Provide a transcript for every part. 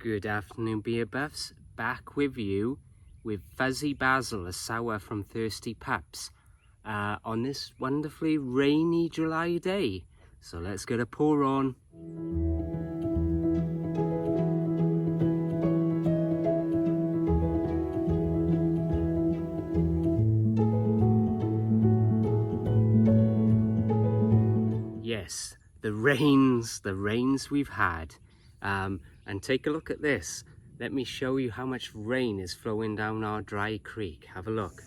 Good afternoon, beer buffs. Back with you with Fuzzy Basil, a sour from Thirsty Pups, on this wonderfully rainy July day. So let's get a pour on. Yes, the rains we've had. And take a look at this. Let me show you how much rain is flowing down our dry creek. Have a look.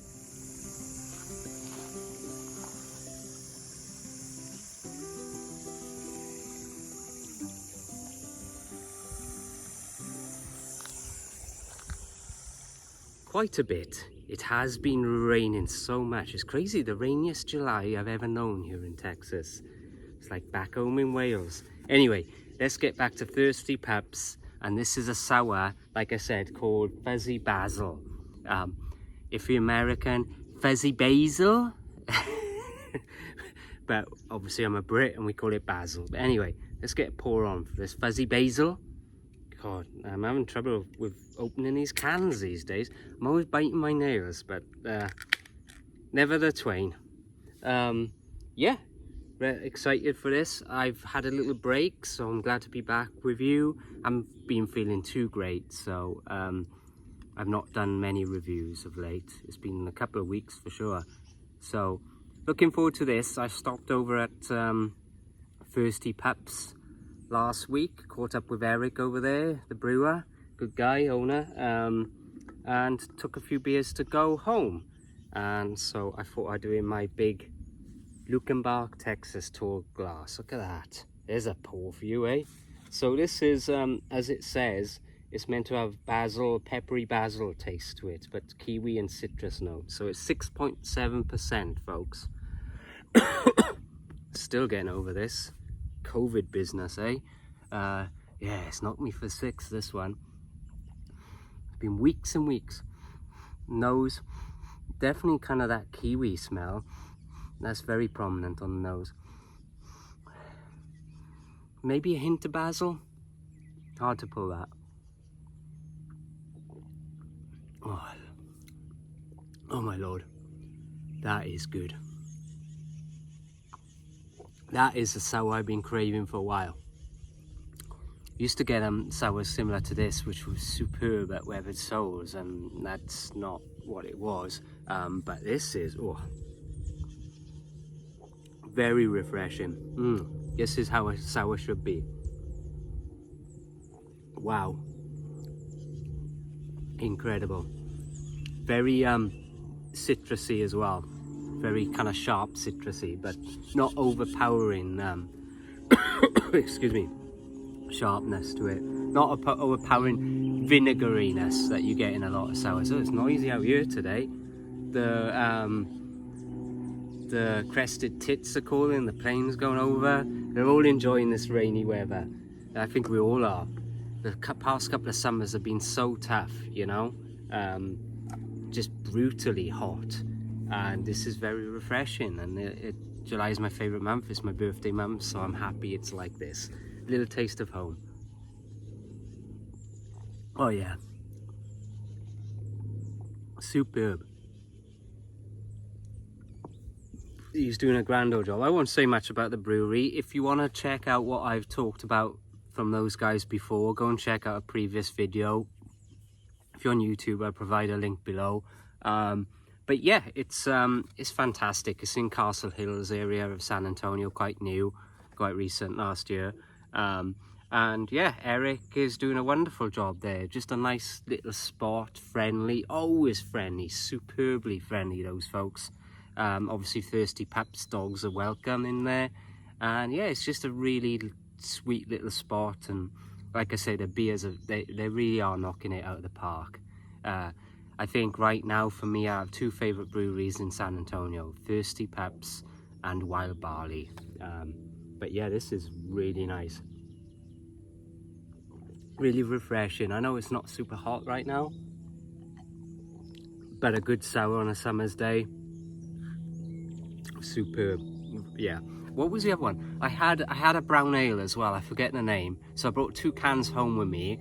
Quite a bit. It has been raining so much. It's crazy, the rainiest July I've ever known here in Texas. It's like back home in Wales. Anyway, let's get back to Thirsty Pups. And this is a sour, like I said, called Fuzzy Basil. If you're American, Fuzzy Basil. But obviously I'm a Brit and we call it Basil. But anyway, let's get a pour on for this Fuzzy Basil. God, I'm having trouble with opening these cans these days. I'm always biting my nails, but never the twain. Yeah. Excited for this. I've had a little break, so I'm glad to be back with you. I haven't been feeling too great, so I've not done many reviews of late. It's been a couple of weeks for sure. So looking forward to this. I stopped over at Thirsty Pups last week, caught up with Eric over there, the brewer, good guy, owner, and took a few beers to go home. And so I thought I'd do in my big Luckenbach, Texas tall glass. Look at that. There's a pour for you, eh? So this is, as it says, it's meant to have basil, peppery basil taste to it, but kiwi and citrus notes. So it's 6.7%, folks. Still getting over this COVID business, eh? Yeah, it's knocked me for six, this one. It's been weeks and weeks. Nose, definitely kind of that kiwi smell. That's very prominent on the nose. Maybe a hint of basil. Hard to pull that. Oh my lord. That is good. That is a sour I've been craving for a while. Used to get sours similar to this, which was superb at Weathered Souls, and that's not what it was. But this is, very refreshing. This is how a sour should be. Wow. Incredible. Very citrusy as well. Very kind of sharp citrusy, but not overpowering excuse me, sharpness to it. Not overpowering vinegariness that you get in a lot of sours. So it's noisy out here today. The crested tits are calling, the planes going over. They're all enjoying this rainy weather. I think we all are. The past couple of summers have been so tough, you know, just brutally hot. And this is very refreshing. And July is my favorite month. It's my birthday month, so I'm happy it's like this. A little taste of home. Oh yeah. Superb. He's doing a grand old job. I won't say much about the brewery. If you want to check out what I've talked about from those guys before, go and check out a previous video. If you're on YouTube, I'll provide a link below. But yeah, it's fantastic. It's in Castle Hills area of San Antonio, quite new, quite recent, last year. And yeah, Eric is doing a wonderful job there. Just a nice little spot, friendly, always friendly, superbly friendly, those folks. Obviously Thirsty Pups dogs are welcome in there, and yeah, it's just a really sweet little spot. And like I say, the beers they really are knocking it out of the park. I think right now for me, I have two favorite breweries in San Antonio: Thirsty Pups and Wild Barley. But yeah, this is really nice, really refreshing. I know it's not super hot right now, but a good sour on a summer's day. Superb. Yeah. What was the other one? I had a brown ale as well. I forget the name. So I brought 2 cans home with me.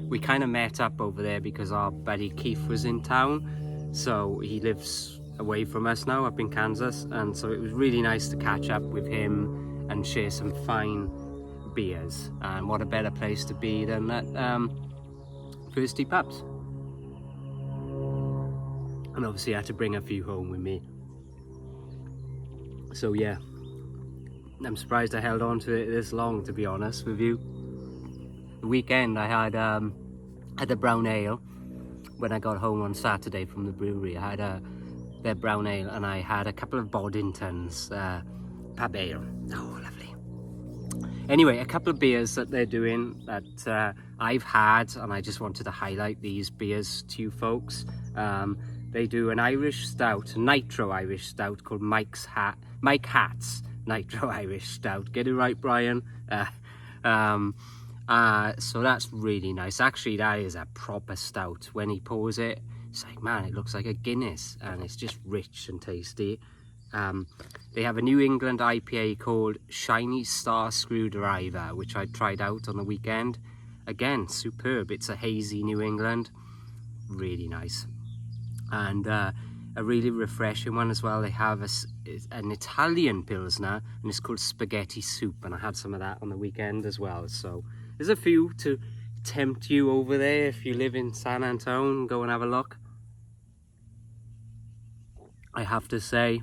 We kind of met up over there because our buddy Keith was in town, so he lives away from us now up in Kansas, and so it was really nice to catch up with him and share some fine beers. And what a better place to be than at Thirsty Pups. And obviously I had to bring a few home with me. So yeah, I'm surprised I held on to it this long, to be honest with you. The weekend I had a brown ale. When I got home on Saturday from the brewery, I had their brown ale, and I had a couple of Boddingtons pub ale. Oh, lovely. Anyway, a couple of beers that they're doing that I've had, and I just wanted to highlight these beers to you folks. They do an Irish stout, a nitro Irish stout called Mike Hat's Nitro Irish Stout. Get it right, Brian. So that's really nice. Actually, that is a proper stout. When he pours it, it's like, man, it looks like a Guinness, and it's just rich and tasty. They have a New England IPA called Shiny Star Screwdriver, which I tried out on the weekend. Again, superb. It's a hazy New England. Really nice. And a really refreshing one as well. They have an Italian Pilsner, and it's called Spaghetti Soup, and I had some of that on the weekend as well. So there's a few to tempt you over there if you live in San Antonio. Go and have a look. I have to say,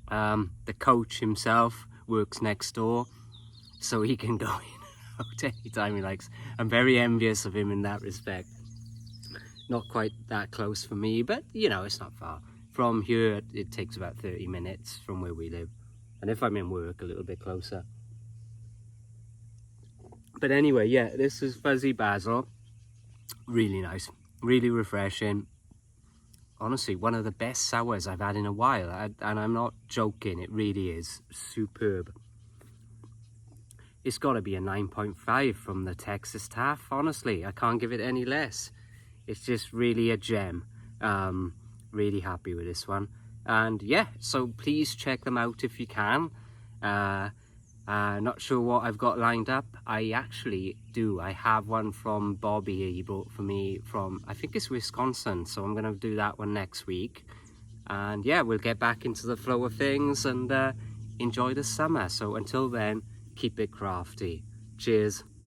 the coach himself works next door, so he can go in and out anytime he likes. I'm very envious of him in that respect. Not quite that close for me, but you know, it's not far. From here, it takes about 30 minutes from where we live. And if I'm in work, a little bit closer. But anyway, yeah, this is Fuzzy Basil. Really nice, really refreshing. Honestly, one of the best sours I've had in a while. And I'm not joking, it really is superb. It's got to be a 9.5 from the Texas Taff, honestly. I can't give it any less. It's just really a gem. Really happy with this one. And yeah, so please check them out if you can. Not sure what I've got lined up. I actually do. I have one from Bobby. He bought for me from, I think it's Wisconsin. So I'm going to do that one next week. And yeah, we'll get back into the flow of things and enjoy the summer. So until then, keep it crafty. Cheers.